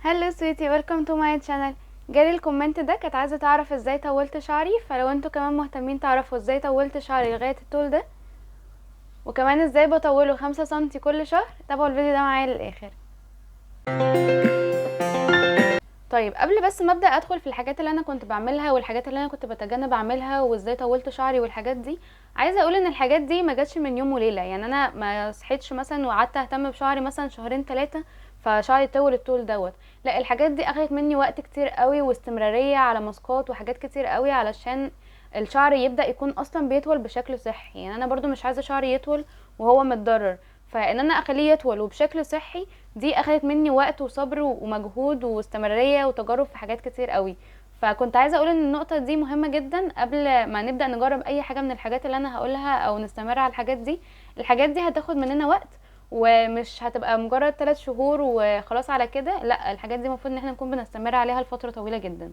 هلو سويتي، ويلكم تو ماي تشانل. جالي الكومنت ده، كانت عايزه تعرف ازاي طولت شعري، فلو انتوا كمان مهتمين تعرفوا ازاي طولت شعري لغايه الطول ده وكمان ازاي بطوله 5 سنتي كل شهر، تابعوا الفيديو ده معايا للاخر. طيب قبل بس ما ابدا ادخل في الحاجات اللي انا كنت بعملها والحاجات اللي انا كنت بتجنب اعملها وازاي طولت شعري والحاجات دي، عايزه اقول ان الحاجات دي ما جاتش من يوم وليله. يعني انا ما صحيتش مثلا وقعدت اهتم بشعري مثلا شهرين 3 فشعري طول الطول دوت. لا، الحاجات دي اخدت مني وقت كتير قوي واستمراريه على ماسكات وحاجات كتير قوي علشان الشعر يبدا يكون اصلا بيطول بشكل صحي. يعني انا برضو مش عايزه شعري يطول وهو متضرر، فان انا اخليه يطول وبشكل صحي دي اخدت مني وقت وصبر ومجهود واستمرارية وتجارب في حاجات كتير قوي. فكنت عايزة اقول ان النقطة دي مهمة جدا قبل ما نبدأ نجرب اي حاجة من الحاجات اللي انا هقولها او نستمر على الحاجات دي. الحاجات دي هتاخد مننا وقت ومش هتبقى مجرد 3 شهور وخلاص على كده. لا، الحاجات دي المفروض ان احنا نكون بنستمر عليها لفترة طويلة جدا.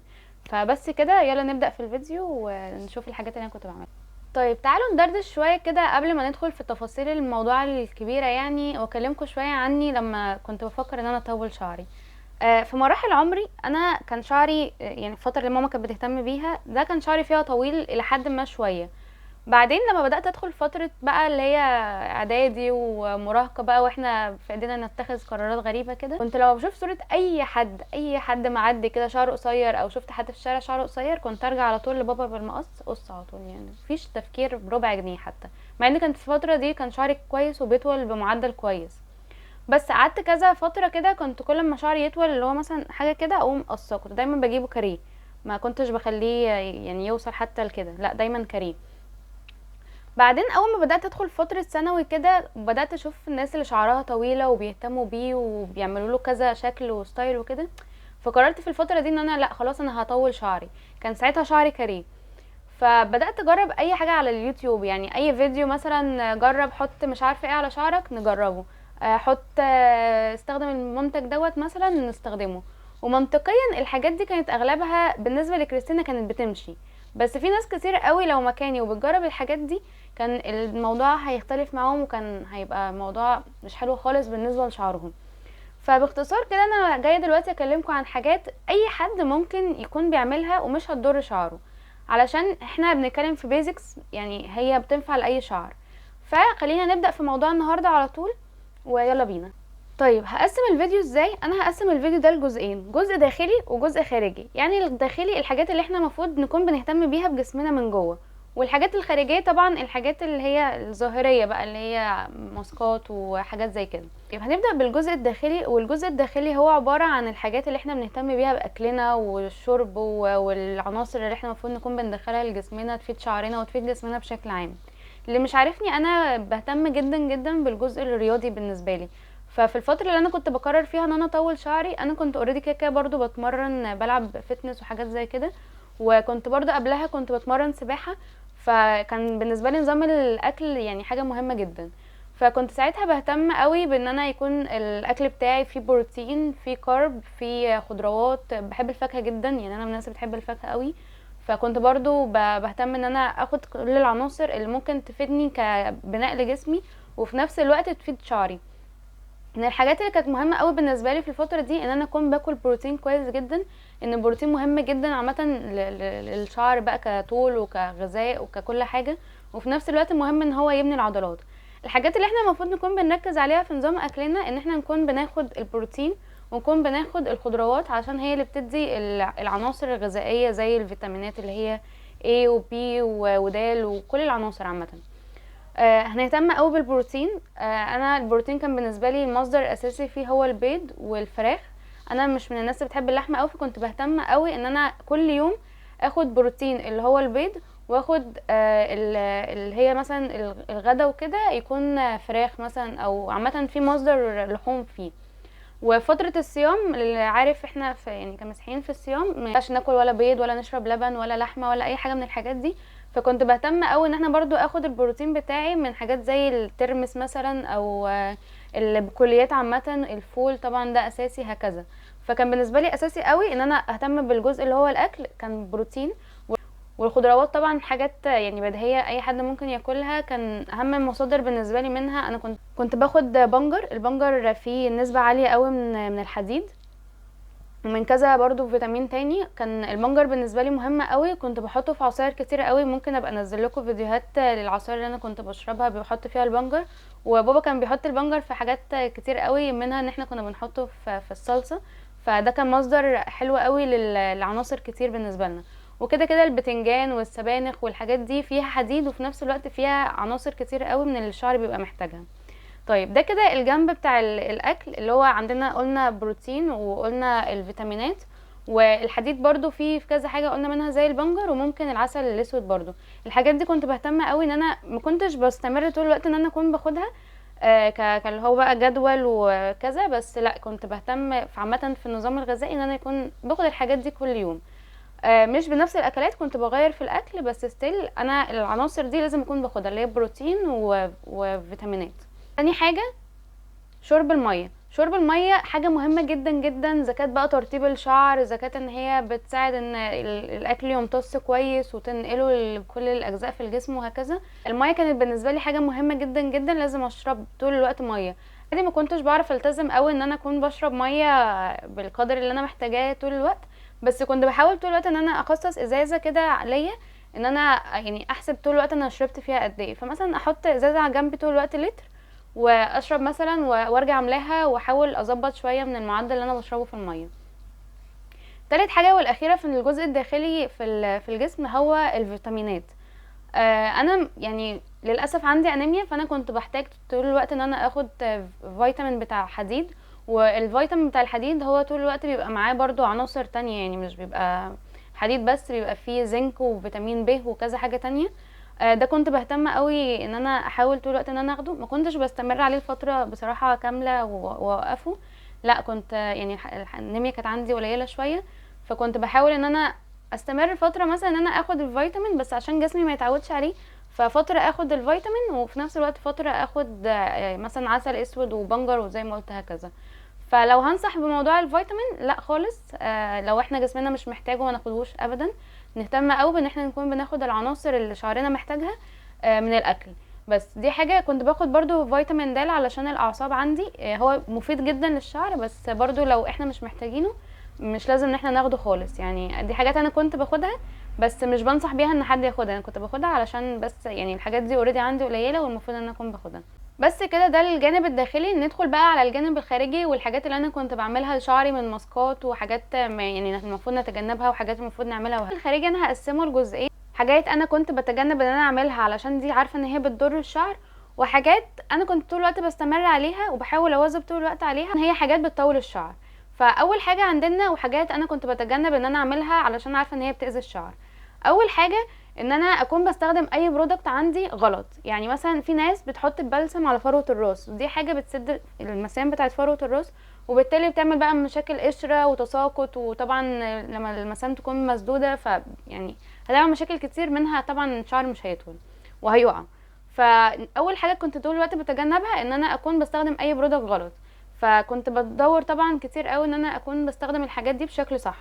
فبس كده، يلا نبدأ في الفيديو ونشوف الحاجات اللي انا كنت بعملها. طيب تعالوا ندردش شوية كده قبل ما ندخل في تفاصيل الموضوع الكبيرة يعني، واكلمكم شوية عني لما كنت بفكر ان انا اطول شعري. في مراحل عمري انا كان شعري، يعني الفترة اللي ماما كانت بتهتم بيها ده كان شعري فيها طويل الى حد ما شوية. بعدين لما بدأت ادخل فترة بقى اللي هي اعدادي ومراهقة بقى واحنا في ايدينا نتخذ قرارات غريبة كده، كنت لو بشوف صورة اي حد معدي كده شعره قصير او شفت حد في الشارع شعره قصير كنت ارجع على طول لبابا بالمقص قص على طول، يعني مفيش تفكير بربع جنيه حتى. مع ان كانت في الفترة دي كان شعري كويس وبيطول بمعدل كويس. بس قعدت كذا فترة كده كنت كل ما شعري يطول اللي هو مثلا حاجة كده اقوم قصه، كنت دايما بجيبه كاريه، ما كنتش بخليه يعني يوصل حتى لكده، لا دايما كاريه. بعدين اول ما بدات ادخل فتره ثانوي كده بدات اشوف الناس اللي شعرها طويله وبيهتموا بيه وبيعملوا له كذا شكل وستايل وكده، فقررت في الفتره دي ان انا لا خلاص انا هطول شعري. كان ساعتها شعري كاريه، فبدات اجرب اي حاجه على اليوتيوب، يعني اي فيديو مثلا جرب حط مش عارفه ايه على شعرك نجربه، حط استخدم المنتج دوت مثلا نستخدمه. ومنطقيا الحاجات دي كانت اغلبها بالنسبه لكريستينا كانت بتمشي، بس في ناس كتير قوي لو مكاني وبتجرب الحاجات دي كان الموضوع هيختلف معاهم وكان هيبقى الموضوع مش حلو خالص بالنسبه لشعرهم. فباختصار كده انا جايه دلوقتي اكلمكم عن حاجات اي حد ممكن يكون بيعملها ومش هتضر شعره، علشان احنا بنتكلم في بيزكس يعني هي بتنفع لاي شعر. فخلينا نبدا في موضوع النهارده على طول ويلا بينا. طيب هقسم الفيديو ازاي؟ انا هقسم الفيديو ده لجزئين، جزء داخلي وجزء خارجي. يعني الداخلي الحاجات اللي احنا المفروض نكون بنهتم بيها بجسمنا من جوه، والحاجات الخارجيه طبعا الحاجات اللي هي الظاهريه بقى اللي هي ماسكات وحاجات زي كده. يبقى هنبدا بالجزء الداخلي، والجزء الداخلي هو عباره عن الحاجات اللي احنا بنهتم بيها باكلنا والشرب والعناصر اللي احنا المفروض نكون بندخلها لجسمنا تفيد شعرنا وتفيد جسمنا بشكل عام. اللي مش عارفني انا بهتم جدا جدا بالجزء الرياضي بالنسبه لي. ففي الفتره اللي انا كنت بقرر فيها ان انا اطول شعري انا كنت اوريدي كده كده برضو بتمرن بلعب فتنس وحاجات زي كده، وكنت برضو قبلها كنت بتمرن سباحه. فكان بالنسبه لي نظام الاكل يعني حاجه مهمه جدا. فكنت ساعتها بهتم قوي بان انا يكون الاكل بتاعي فيه بروتين فيه كارب فيه خضروات. بحب الفاكهه جدا، يعني انا من الناس اللي بتحب الفاكهه قوي. فكنت برضو بهتم ان انا اخد كل العناصر اللي ممكن تفيدني كبناء لجسمي وفي نفس الوقت تفيد شعري. من الحاجات اللي كانت مهمه قوي بالنسبه لي في الفتره دي ان انا اكون باكل بروتين كويس جدا، ان البروتين مهم جدا عامه للشعر بقى كطول وكغذاء وككل حاجه، وفي نفس الوقت مهم ان هو يبني العضلات. الحاجات اللي احنا المفروض نكون بنركز عليها في نظام اكلنا ان احنا نكون بناخد البروتين ونكون بناخد الخضروات عشان هي اللي بتدي العناصر الغذائيه زي الفيتامينات اللي هي A و B و D وكل العناصر عامه. هنهتم قوي بالبروتين. انا البروتين كان بالنسبه لي المصدر الاساسي فيه هو البيض والفراخ. انا مش من الناس اللي بتحب اللحمه قوي، فكنت بهتم قوي ان انا كل يوم اخد بروتين اللي هو البيض، واخد اللي هي مثلا الغدا وكده يكون فراخ مثلا او عامه في مصدر لحوم فيه. وفترة الصيام اللي عارف احنا في يعني كمسيحيين في الصيام ما ينفعش ناكل ولا بيض ولا نشرب لبن ولا لحمة ولا اي حاجة من الحاجات دي. فكنت بهتم قوي ان احنا برضو اخد البروتين بتاعي من حاجات زي الترمس مثلا او البقوليات عامة، الفول طبعا ده اساسي هكذا. فكان بالنسبة لي اساسي قوي ان انا اهتم بالجزء اللي هو الاكل كان بروتين. والخضروات طبعا حاجات يعني بديهيه اي حد ممكن ياكلها، كان اهم المصادر بالنسبه لي منها انا كنت باخد بنجر. البنجر فيه نسبه عاليه قوي من الحديد. ومن كذا برضو فيتامين تاني. كان البنجر بالنسبه لي مهم قوي، كنت بحطه في عصاير كتير قوي، ممكن ابقى انزل لكم فيديوهات للعصاير اللي انا كنت بشربها بحط فيها البنجر. وبابا كان بيحط البنجر في حاجات كتير قوي، منها ان احنا كنا بنحطه في الصلصه، فده كان مصدر حلو قوي لعناصر كتير بالنسبه لنا. وكده كده البتنجان والسبانخ والحاجات دي فيها حديد، وفي نفس الوقت فيها عناصر كتير قوي من اللي الشعر بيبقى محتاجها. طيب ده كده الجنب بتاع الاكل، اللي هو عندنا قلنا بروتين وقلنا الفيتامينات والحديد، برضو في كذا حاجه قلنا منها زي البنجر وممكن العسل الاسود برضو. الحاجات دي كنت بهتم قوي ان انا ما كنتش بستمر طول الوقت ان انا اكون باخدها كاللي هو بقى جدول وكذا، بس لا كنت بهتم في عامه في النظام الغذائي ان انا يكون باخد الحاجات دي كل يوم. مش بنفس الاكلات، كنت بغير في الاكل، بس ستيل انا العناصر دي لازم اكون باخدها، اللي هي بروتين وفيتامينات. تاني حاجه شرب الميه. شرب الميه حاجه مهمه جدا جدا، اذا كانت بقى ترطيب الشعر، اذا كانت ان هي بتساعد ان الاكل يمتص كويس وتنقله لكل الاجزاء في الجسم وهكذا. الميه كانت بالنسبه لي حاجه مهمه جدا جدا، لازم اشرب طول الوقت ميه. عادي ما كنتش بعرف التزم قوي ان انا اكون بشرب ميه بالقدر اللي انا محتاجاه طول الوقت، بس كنت بحاول طول الوقت ان انا اخصص ازازه كده ليا، ان انا يعني احسب طول الوقت انا شربت فيها قد ايه، فمثلا احط ازازه على جنبي طول الوقت لتر، واشرب مثلا وارجع املاها، واحاول اظبط شويه من المعدل اللي انا بشربه في الميه. تالت حاجه والاخيره في الجزء الداخلي في الجسم هو الفيتامينات. انا يعني للاسف عندي انيميا، فانا كنت بحتاج طول الوقت ان انا اخد فيتامين بتاع حديد، والفيتامين بتاع الحديد هو طول الوقت بيبقى معاه برضو عناصر تانية، يعني مش بيبقى حديد بس، بيبقى فيه زنك وفيتامين ب وكذا حاجة تانية. ده كنت بهتم قوي ان انا احاول طول الوقت ان انا اخده، ما كنتش بستمر عليه الفترة بصراحة كاملة واوقفه، لا كنت يعني الانيميا كانت عندي قليلة شوية، فكنت بحاول ان انا استمر فترة مثلا ان انا اخد الفيتامين بس عشان جسمي ما يتعودش عليه، ففترة اخد الفيتامين وفي نفس الوقت فترة اخد مثلا عسل اسود وبنجر وزي ما قلت هكذا. فلو هنصح بموضوع الفيتامين لا خالص، لو احنا جسمنا مش محتاجه ما ناخدهوش ابدا، نهتم قوي بان احنا نكون بناخد العناصر اللي شعرنا محتاجها من الاكل. بس دي حاجة كنت باخد برضو فيتامين د علشان الاعصاب عندي، هو مفيد جدا للشعر، بس برضو لو احنا مش محتاجينه مش لازم ان احنا ناخده خالص، يعني دي حاجات انا كنت باخدها بس مش بنصح بيها ان حد ياخدها، انا كنت باخدها علشان بس يعني الحاجات دي اوريدي عندي قليله والمفروض ان انا اكون باخدها. بس كده ده الجانب الداخلي. ندخل بقى على الجانب الخارجي والحاجات اللي انا كنت بعملها لشعري من ماسكات وحاجات يعني المفروض نتجنبها وحاجات المفروض نعملها. الخارجي انا هقسمه لجزئين، حاجات انا كنت بتجنب ان انا اعملها علشان دي عارفه ان هي بتضر الشعر، وحاجات انا كنت طول الوقت بستمر عليها وبحاول اواظب طول الوقت عليها، هي حاجات بتطول الشعر. فاول حاجه عندنا وحاجات انا كنت بتجنب ان انا اعملها علشان عارفه ان هي بتاذي الشعر. اول حاجه ان انا اكون بستخدم اي برودكت عندي غلط، يعني مثلا في ناس بتحط البلسم على فروه الراس، ودي حاجه بتسد المسام بتاعه فروه الراس، وبالتالي بتعمل بقى مشاكل قشره وتساقط، وطبعا لما المسام تكون مسدوده يعني هتعمل مشاكل كتير، منها طبعا الشعر مش هيطول وهيقع. فاول حاجه كنت طول الوقت بتجنبها ان انا اكون بستخدم اي برودكت غلط، فكنت بدور طبعا كتير قوي ان انا اكون بستخدم الحاجات دي بشكل صح.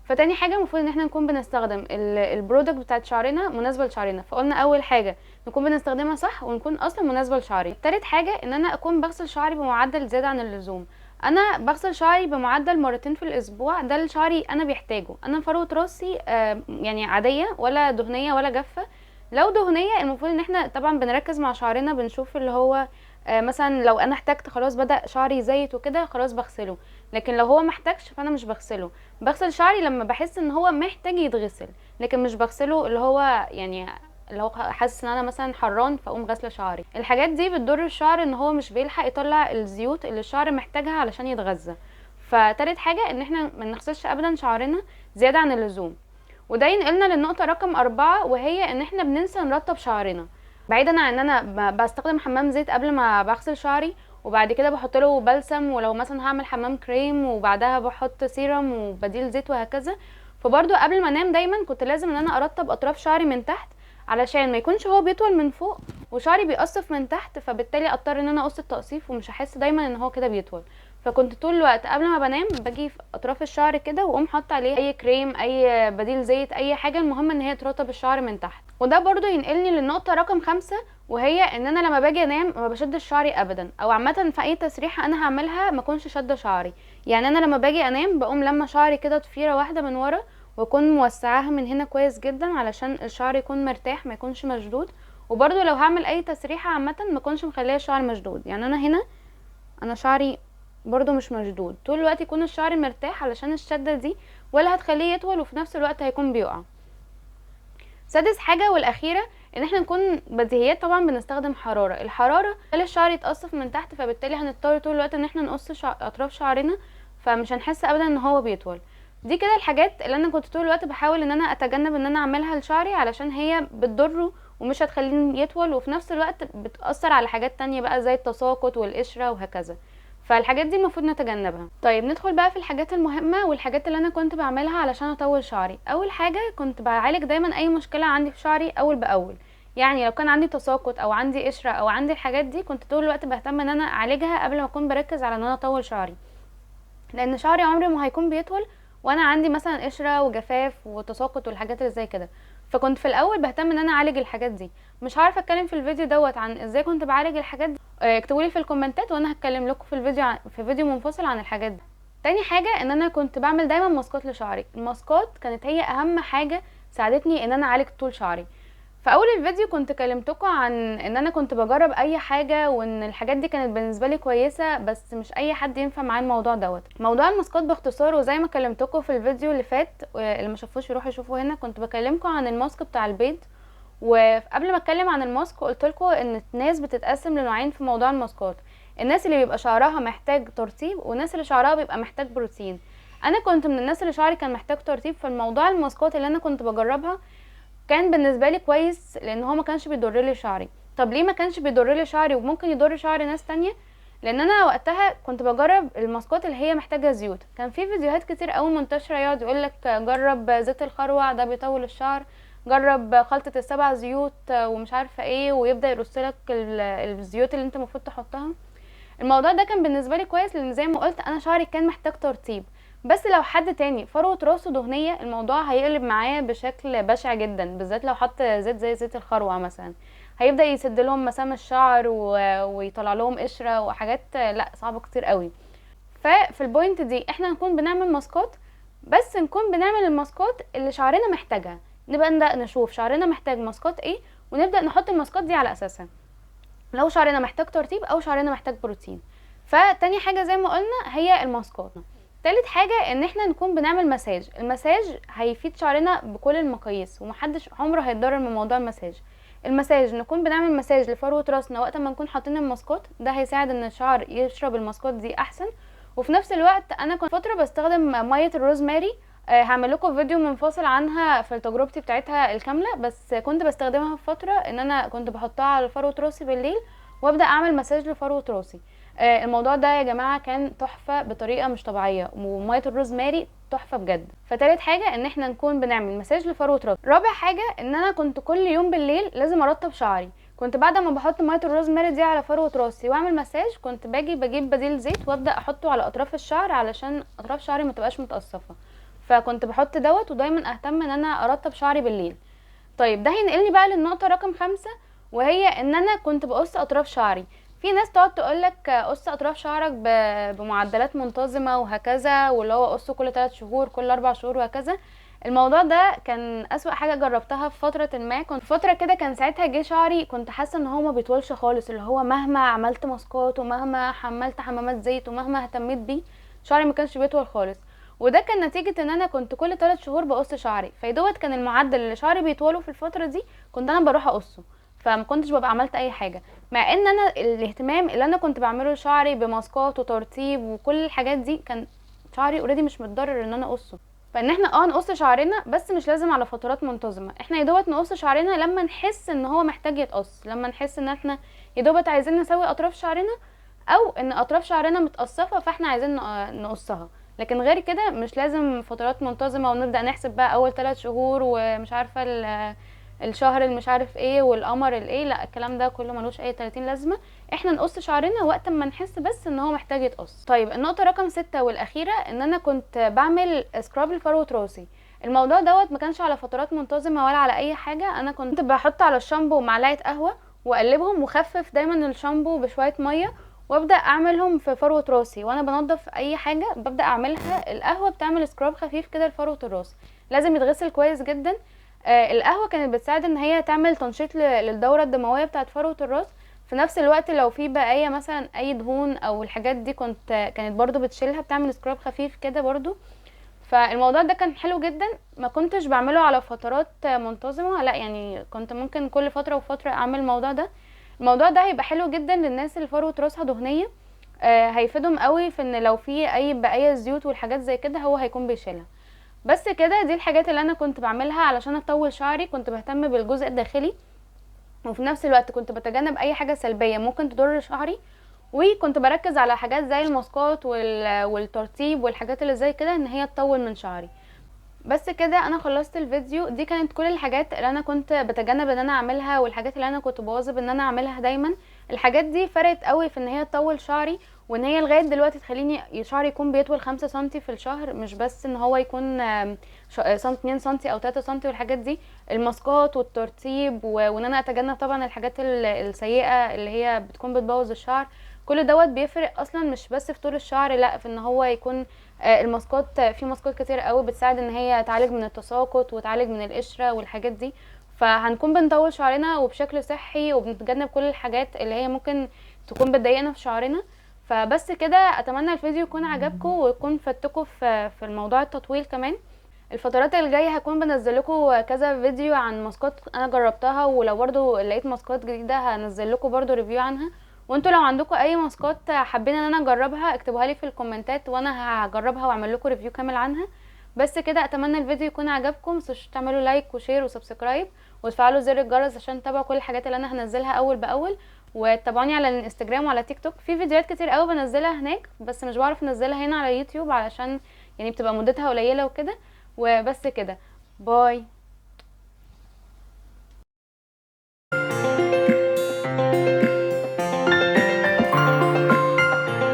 فتاني حاجه المفروض ان احنا نكون بنستخدم البرودكت بتاعت شعرنا مناسبه لشعرنا، فقلنا اول حاجه نكون بنستخدمها صح ونكون اصلا مناسبه لشعري. تالت حاجه ان انا اكون بغسل شعري بمعدل زياده عن اللزوم، انا بغسل شعري بمعدل مرتين في الاسبوع، ده اللي شعري انا بيحتاجه. انا فروه راسي يعني عاديه ولا دهنيه ولا جافه، لو دهنيه المفروض ان احنا طبعا بنركز مع شعرنا، بنشوف اللي هو مثلا لو انا احتجت خلاص بدأ شعري زيت وكده خلاص بغسله، لكن لو هو محتاجش فانا مش بغسله. بغسل شعري لما بحس ان هو محتاج يتغسل، لكن مش بغسله اللي هو يعني اللي هو حاسس ان انا مثلا حران فاقوم غاسله شعري. الحاجات دي بتضر الشعر ان هو مش بيلحق يطلع الزيوت اللي الشعر محتاجها علشان يتغذى. فتالت حاجه ان احنا ما نغسلش ابدا شعرنا زياده عن اللزوم. وده ينقلنا للنقطه رقم 4، وهي ان احنا بننسى نرطب شعرنا. بعيدا عن ان انا بستخدم حمام زيت قبل ما بغسل شعري، وبعد كده بحط له بلسم، ولو مثلا هعمل حمام كريم وبعدها بحط سيرم وبديل زيت وهكذا، فبرضو قبل ما انام دايما كنت لازم ان انا ارطب اطراف شعري من تحت، علشان ما يكونش هو بيطول من فوق وشعري بيقصف من تحت، فبالتالي اضطر ان انا اقص التقصيف ومش هحس دايما ان هو كده بيطول. فكنت طول الوقت قبل ما بنام باجي في اطراف الشعر كده واقوم حاطه عليه اي كريم اي بديل زيت اي حاجه، المهم ان هي ترطب الشعر من تحت. وده برضو ينقلني للنقطه رقم 5، وهي ان انا لما باجي انام ما بشدش شعري ابدا، او عامه في اي تسريحه انا هعملها ما اكونش شاده شعري. يعني انا لما باجي انام بقوم لما شعري كده ضفيره واحده من ورا، واكون موسعاها من هنا كويس جدا علشان الشعر يكون مرتاح ما يكونش مشدود. وبرده لو هعمل اي تسريحه عامه ما اكونش مخليه الشعر مشدود. يعني انا هنا انا شعري برضو مش مشدود، طول الوقت يكون الشعر مرتاح علشان الشدة دي ولا هتخليه يطول وفي نفس الوقت هيكون بيقع. سادس حاجة والاخيرة ان احنا نكون بديهيات، طبعا بنستخدم حرارة. الحرارة تخلي الشعر يتقصف من تحت، فبالتالي هنضطر طول الوقت ان احنا نقص اطراف شعرنا، فمش هنحس ابدا ان هو بيطول. دي كده الحاجات اللي انا كنت طول الوقت بحاول ان انا اتجنب ان انا اعملها لشعري علشان هي بتضره ومش هتخليه يطول، وفي نفس الوقت بتأثر على حاجات تانية بقى زي التساقط والقشرة وهكذا. فالحاجات دي المفروض نتجنبها. طيب ندخل بقى في الحاجات المهمة والحاجات اللي انا كنت بعملها علشان اطول شعري. اول حاجة كنت بعالج دايما اي مشكلة عندي في شعري اول باول. يعني لو كان عندي تساقط او عندي قشرة او عندي الحاجات دي كنت طول الوقت بهتم ان انا اعالجها قبل ما اكون بركز على ان انا اطول شعري، لان شعري عمري ما هيكون بيطول وانا عندي مثلا قشرة وجفاف وتساقط والحاجات اللي زي كده. فكنت في الاول بهتم ان انا اعالج الحاجات دي. مش عارفه اتكلم في الفيديو دوت عن ازاي كنت بعالج الحاجات دي، اكتبوا لي في الكومنتات وانا هتكلم لكم في الفيديو في فيديو منفصل عن الحاجات دي. تاني حاجه ان انا كنت بعمل دايما ماسكات لشعري. الماسكات كانت هي اهم حاجه ساعدتني ان انا اعالج طول شعري. في اول الفيديو كنت كلمتكم عن ان انا كنت بجرب اي حاجه وان الحاجات دي كانت بالنسبه لي كويسه، بس مش اي حد ينفع معاه الموضوع دوت. موضوع الماسكات باختصار وزي ما كلمتكم في الفيديو اللي فات، اللي ما شافوش يروحوا يشوفوا هنا، كنت بكلمكم عن الماسك بتاع البيض. وقبل ما اتكلم عن الماسك قلت لكم ان الناس بتتقسم لنوعين في موضوع الماسكات. الناس اللي بيبقى شعرها محتاج ترطيب والناس اللي شعرها بيبقى محتاج بروتين. انا كنت من الناس اللي شعري كان محتاج ترطيب، فالموضوع الماسكات اللي انا كنت بجربها كان بالنسبه لي كويس لان هو ما كانش بيضر لي شعري. طب ليه ما كانش بيضر لي شعري وممكن يضر شعر ناس تانية؟ لان انا وقتها كنت بجرب الماسكات اللي هي محتاجه زيوت. كان في فيديوهات كتير قوي منتشره يقعد يقولك جرب زيت الخروع ده بيطول الشعر، جرب خلطه السبع زيوت ومش عارفه ايه، ويبدا يرسلك الزيوت اللي انت المفروض تحطها. الموضوع ده كان بالنسبه لي كويس لان زي ما قلت انا شعري كان محتاج ترطيب. بس لو حد تاني فروة راسه دهنية الموضوع هيقلب معاه بشكل بشع جدا، بالذات لو حط زيت زي زيت الخروع مثلا، هيبدأ يسد لهم مسام الشعر ويطلع لهم قشرة وحاجات لا صعبة كتير قوي. ففي البوينت دي احنا نكون بنعمل ماسكات، بس نكون بنعمل الماسكات اللي شعرنا محتاجها. نبقى نشوف شعرنا محتاج ماسكات ايه ونبدأ نحط الماسكات دي على اساسها، لو شعرنا محتاج ترطيب او شعرنا محتاج بروتين. فتاني حاجة زي ما قلنا هي الماسكات. تالت حاجة ان احنا نكون بنعمل مساج. المساج هيفيد شعرنا بكل المقاييس ومحدش عمره هيتضرر من موضوع المساج. المساج نكون بنعمل مساج لفروة راسنا وقت ما نكون حاطين الماسكات، ده هيساعد ان الشعر يشرب الماسكات دي احسن. وفي نفس الوقت انا كنت فترة بستخدم مية الروزماري، هعمل لكم فيديو منفصل عنها في تجربتي بتاعتها الكاملة، بس كنت بستخدمها في فترة ان انا كنت بحطها على فروة راسي بالليل وابدأ اعمل مساج لفروة راسي. الموضوع ده يا جماعة كان تحفة بطريقة مش طبيعية، ومية الروزماري تحفة بجد. فتالت حاجة ان احنا نكون بنعمل مساج لفروة راس. رابع حاجة ان انا كنت كل يوم بالليل لازم ارطب شعري. كنت بعد ما بحط مية الروزماري دي على فروة راسي واعمل مساج كنت بجيب بديل زيت وابدأ احطه على اطراف الشعر علشان اطراف شعري ما تبقاش متقصفة. فكنت بحط دوت ودايما اهتم ان انا ارطب شعري بالليل. طيب ده هينقلني بقى للنقطة رقم 5، وهي ان انا كنت بقص اطراف شعري. في ناس تقعد تقولك قص اطراف شعرك بمعدلات منتظمه وهكذا، واللي هو قصه كل 3 شهور كل 4 شهور وهكذا. الموضوع ده كان اسوأ حاجه جربتها في فتره ما. كنت فتره كده كان ساعتها جه شعري كنت حاسه ان هو ما بيطولش خالص، اللي هو مهما عملت ماسكات ومهما حملت حمامات زيت ومهما اهتميت بيه شعري ما كانش بيطول خالص. وده كان نتيجه ان انا كنت كل 3 شهور بقص شعري، فيدوت كان المعدل اللي شعري بيطوله في الفتره دي كنت انا بروح اقصه، فما كنتش ببقى عملت اي حاجه. مع ان انا الاهتمام اللي انا كنت بعمله لشعري بماسكات وترطيب وكل الحاجات دي كان شعري اوريدي مش متضرر ان انا اقصه. فان احنا نقص شعرنا بس مش لازم على فترات منتظمه. احنا يدوبت نقص شعرنا لما نحس ان هو محتاج يتقص، لما نحس ان احنا يدوبت عايزين نسوي اطراف شعرنا او ان اطراف شعرنا متقصفه فاحنا عايزين نقصها. لكن غير كده مش لازم فترات منتظمه ونبدا نحسب بقى اول 3 شهور ومش عارفه الشهر اللي مش عارف ايه والقمر الايه، لا الكلام ده كله ملوش اي 30 لازمه. احنا نقص شعرنا وقت ما نحس بس ان هو محتاج يتقص. طيب النقطه رقم 6 والاخيره ان انا كنت بعمل سكراب لفروه راسي. الموضوع دوت ما كانش على فترات منتظمه ولا على اي حاجه. انا كنت بحط على الشامبو معلقه قهوه واقلبهم وخفف دايما الشامبو بشويه ميه وابدا اعملهم في فروه راسي. وانا بنضف اي حاجه ببدا اعملها. القهوه بتعمل سكراب خفيف كده لفروه الراس، لازم يتغسل كويس جدا. القهوه كانت بتساعد ان هي تعمل تنشيط للدوره الدمويه بتاعه فروه الراس. في نفس الوقت لو في بقايا مثلا اي دهون او الحاجات دي كانت برضو بتشيلها، بتعمل سكراب خفيف كده برضو. فالموضوع ده كان حلو جدا. ما كنتش بعمله على فترات منتظمه، لا يعني كنت ممكن كل فتره وفتره اعمل الموضوع ده. الموضوع ده هيبقى حلو جدا للناس اللي فروه راسها دهنيه. هيفيدهم قوي في ان لو في اي بقايا زيوت والحاجات زي كده هو هيكون بيشيلها. بس كده، دي الحاجات اللي انا كنت بعملها علشان اطول شعري. كنت بهتم بالجزء الداخلي، وفي نفس الوقت كنت بتجنب اي حاجه سلبيه ممكن تضر شعري. وكنت بركز على حاجات زي الماسكات والترطيب والحاجات اللي زي كده ان هي تطول من شعري. بس كده انا خلصت الفيديو. دي كانت كل الحاجات اللي انا كنت بتجنب ان انا اعملها، والحاجات اللي انا كنت بواظب ان انا اعملها دايما. الحاجات دي فرقت قوي في ان هي تطول شعري، وان هي لغايه دلوقتي تخليني شعري يكون بيطول 5 سنتي في الشهر، مش بس ان هو يكون 2 سنتي او 3 سنتي. والحاجات دي الماسكات والترطيب وان انا اتجنب طبعا الحاجات السيئه اللي هي بتكون بتبوظ الشعر. كل دوت بيفرق اصلا، مش بس في طول الشعر، لا، في ان هو يكون الماسكات. في ماسكات كتير قوي بتساعد ان هي تعالج من التساقط وتعالج من القشره والحاجات دي. فهنكون بنطول شعرنا وبشكل صحي، وبنتجنب كل الحاجات اللي هي ممكن تكون بتضايقنا في شعرنا. فبس كده، اتمنى الفيديو يكون عجبكم ويكون فدتكم في الموضوع التطويل كمان. الفترات الجايه هكون بنزل لكم كذا فيديو عن ماسكات انا جربتها، ولو برضو لقيت ماسكات جديده هنزل لكم برضو ريفيو عنها. وانتوا لو عندكم اي ماسكات حابين ان انا اجربها اكتبوها لي في الكومنتات، وانا هجربها واعمل لكم ريفيو كامل عنها. بس كده، اتمنى الفيديو يكون عجبكم. متنسوش تعملوا لايك وشير وسبسكرايب، وتفعلوا زر الجرس عشان تتابعوا كل الحاجات اللي انا هنزلها اول باول. وتابعوني على الانستجرام وعلى تيك توك، في فيديوهات كتير قوي بنزلها هناك، بس مش بعرف انزلها هنا على يوتيوب علشان يعني بتبقى مدتها قليله وكده. وبس كده، باي.